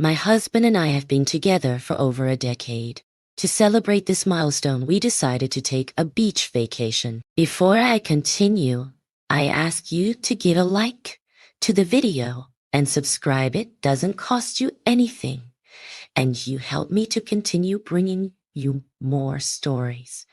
My husband and I have been together for over a decade. To celebrate this milestone, we decided to take a beach vacation. Before I continue, I ask you to give a like to the video and subscribe. It doesn't cost you anything, and you help me to continue bringing you more stories.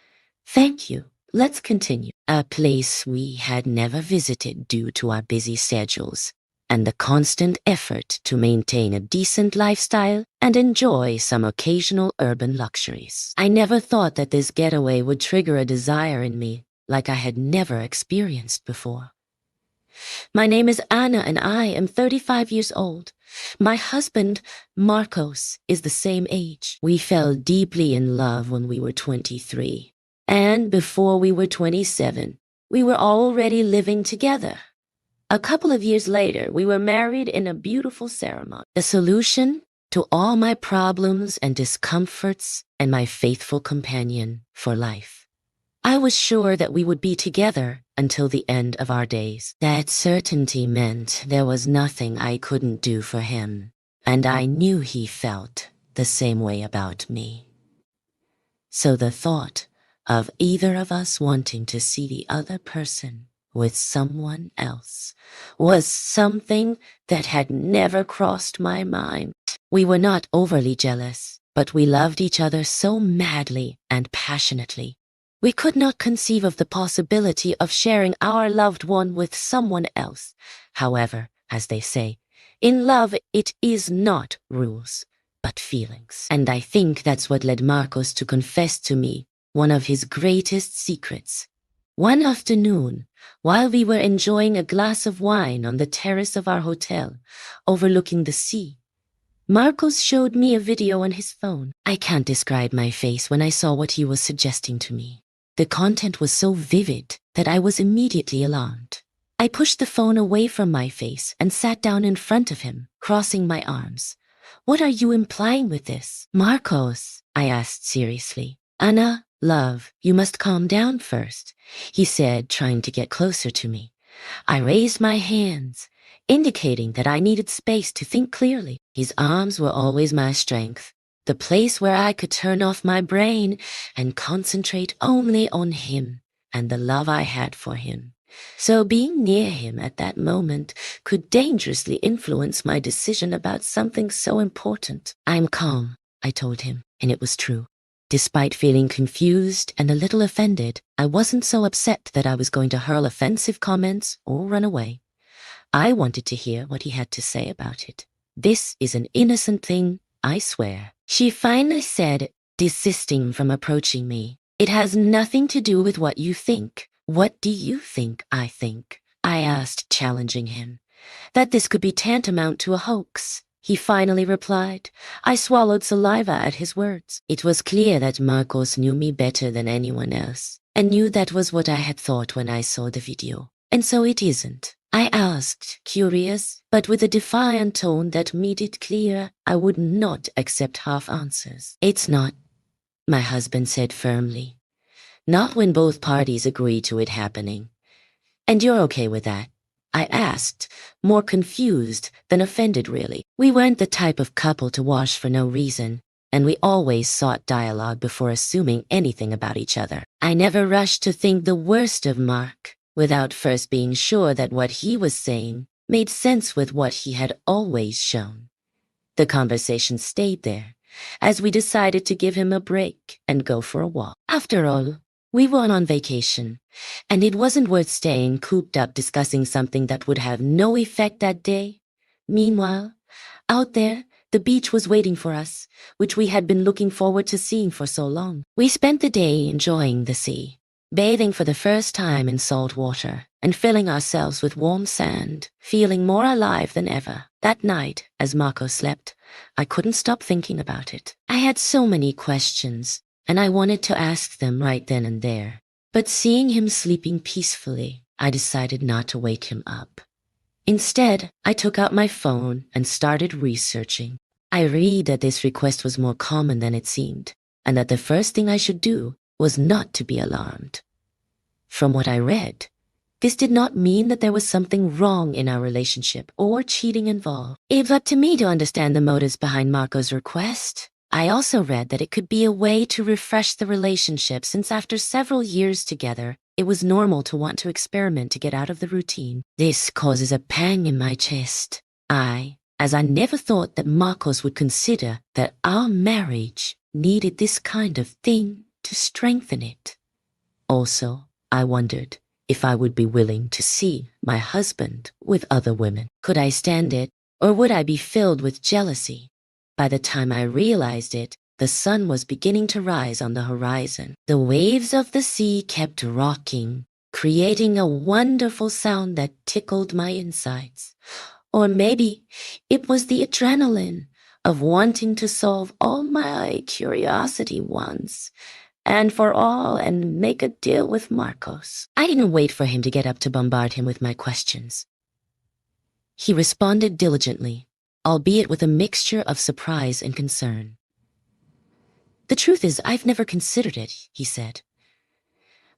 Thank you. Let's continue. A place we had never visited due to our busy schedules and the constant effort to maintain a decent lifestyle and enjoy some occasional urban luxuries. I never thought that this getaway would trigger a desire in me like I had never experienced before. My name is Anna and I am 35 years old. My husband, Marcos, is the same age. We fell deeply in love when we were 23. And before we were 27, we were already living together. A couple of years later, we were married in a beautiful ceremony. The solution to all my problems and discomforts and my faithful companion for life. I was sure that we would be together until the end of our days. That certainty meant there was nothing I couldn't do for him, and I knew he felt the same way about me. So the thought of either of us wanting to see the other person with someone else was something that had never crossed my mind. We were not overly jealous, but we loved each other so madly and passionately. We could not conceive of the possibility of sharing our loved one with someone else. However, as they say, in love it is not rules, but feelings. And I think that's what led Marcos to confess to me one of his greatest secrets. One afternoon, while we were enjoying a glass of wine on the terrace of our hotel, overlooking the sea, Marcos showed me a video on his phone. I can't describe my face when I saw what he was suggesting to me. The content was so vivid that I was immediately alarmed. I pushed the phone away from my face and sat down in front of him, crossing my arms. "What are you implying with this?" "Marcos," I asked seriously. "Anna, love, you must calm down first," he said, trying to get closer to me. I raised my hands, indicating that I needed space to think clearly. His arms were always my strength, the place where I could turn off my brain and concentrate only on him and the love I had for him. So being near him at that moment could dangerously influence my decision about something so important. "I'm calm," I told him, and it was true. Despite feeling confused and a little offended, I wasn't so upset that I was going to hurl offensive comments or run away. I wanted to hear what he had to say about it. "This is an innocent thing, I swear," she finally said, desisting from approaching me. "It has nothing to do with what you think. What do you think I think?" I asked, challenging him. "That this could be tantamount to a hoax," he finally replied. I swallowed saliva at his words. It was clear that Marcos knew me better than anyone else, and knew that was what I had thought when I saw the video. "And so it isn't?" I asked, curious, but with a defiant tone that made it clear I would not accept half answers. "It's not," my husband said firmly. "Not when both parties agree to it happening. And you're okay with that?" I asked, more confused than offended really. We weren't the type of couple to wash for no reason, and we always sought dialogue before assuming anything about each other. I never rushed to think the worst of Mark, without first being sure that what he was saying made sense with what he had always shown. The conversation stayed there, as we decided to give him a break and go for a walk. After all, we were on vacation, and it wasn't worth staying cooped up discussing something that would have no effect that day. Meanwhile, out there, the beach was waiting for us, which we had been looking forward to seeing for so long. We spent the day enjoying the sea, bathing for the first time in salt water, and filling ourselves with warm sand, feeling more alive than ever. That night, as Marco slept, I couldn't stop thinking about it. I had so many questions, and I wanted to ask them right then and there. But seeing him sleeping peacefully, I decided not to wake him up. Instead, I took out my phone and started researching. I read that this request was more common than it seemed, and that the first thing I should do was not to be alarmed. From what I read, This did not mean that there was something wrong in our relationship or cheating involved. It was up to me to understand the motives behind Marco's request. I also read that it could be a way to refresh the relationship since after several years together, it was normal to want to experiment to get out of the routine. This causes a pang in my chest. As I never thought that Marcos would consider that our marriage needed this kind of thing to strengthen it. Also, I wondered if I would be willing to see my husband with other women. Could I stand it, or would I be filled with jealousy? By the time I realized it, the sun was beginning to rise on the horizon. The waves of the sea kept rocking, creating a wonderful sound that tickled my insides. Or maybe it was the adrenaline of wanting to solve all my curiosity once and for all and make a deal with Marcos. I didn't wait for him to get up to bombard him with my questions. He responded diligently, albeit with a mixture of surprise and concern. The truth is, I've never considered it, he said.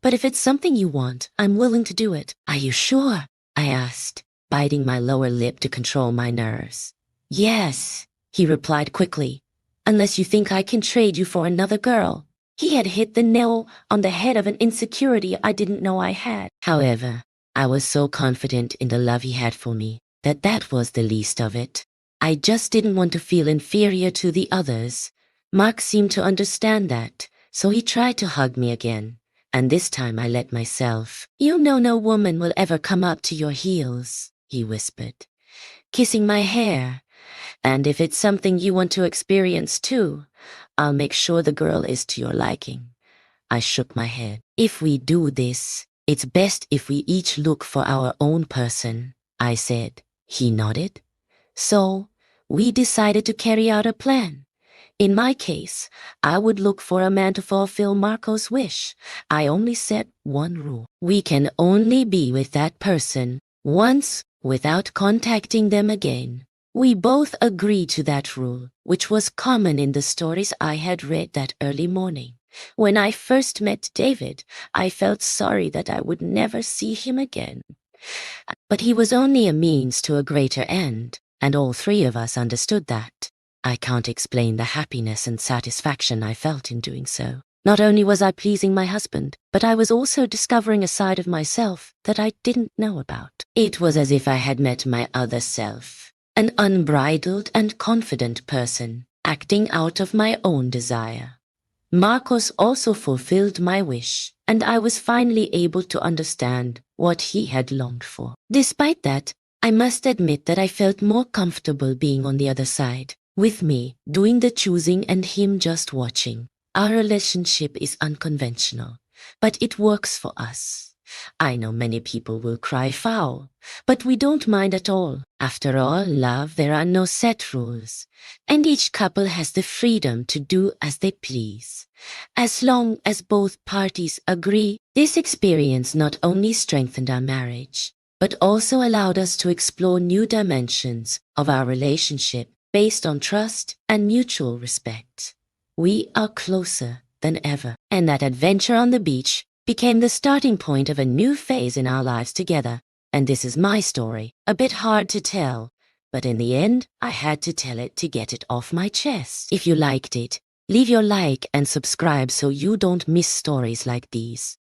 But if it's something you want, I'm willing to do it. Are you sure? I asked, biting my lower lip to control my nerves. Yes, he replied quickly, unless you think I can trade you for another girl. He had hit the nail on the head of an insecurity I didn't know I had. However, I was so confident in the love he had for me that was the least of it. I just didn't want to feel inferior to the others. Mark seemed to understand that, so he tried to hug me again, and this time I let myself. You know no woman will ever come up to your heels, he whispered, kissing my hair. And if it's something you want to experience too, I'll make sure the girl is to your liking. I shook my head. If we do this, it's best if we each look for our own person, I said. He nodded. So, we decided to carry out a plan. In my case, I would look for a man to fulfill Marco's wish. I only set one rule. We can only be with that person once without contacting them again. We both agreed to that rule, which was common in the stories I had read that early morning. When I first met David, I felt sorry that I would never see him again. But he was only a means to a greater end, and all three of us understood that. I can't explain the happiness and satisfaction I felt in doing so. Not only was I pleasing my husband, but I was also discovering a side of myself that I didn't know about. It was as if I had met my other self, an unbridled and confident person, acting out of my own desire. Marcos also fulfilled my wish, and I was finally able to understand what he had longed for. Despite that, I must admit that I felt more comfortable being on the other side, with me doing the choosing and him just watching. Our relationship is unconventional, but it works for us. I know many people will cry foul, but we don't mind at all. After all, love, there are no set rules, and each couple has the freedom to do as they please. As long as both parties agree, this experience not only strengthened our marriage, but also allowed us to explore new dimensions of our relationship based on trust and mutual respect. We are closer than ever, and that adventure on the beach became the starting point of a new phase in our lives together. And this is my story, a bit hard to tell, but in the end, I had to tell it to get it off my chest. If you liked it, leave your like and subscribe so you don't miss stories like these.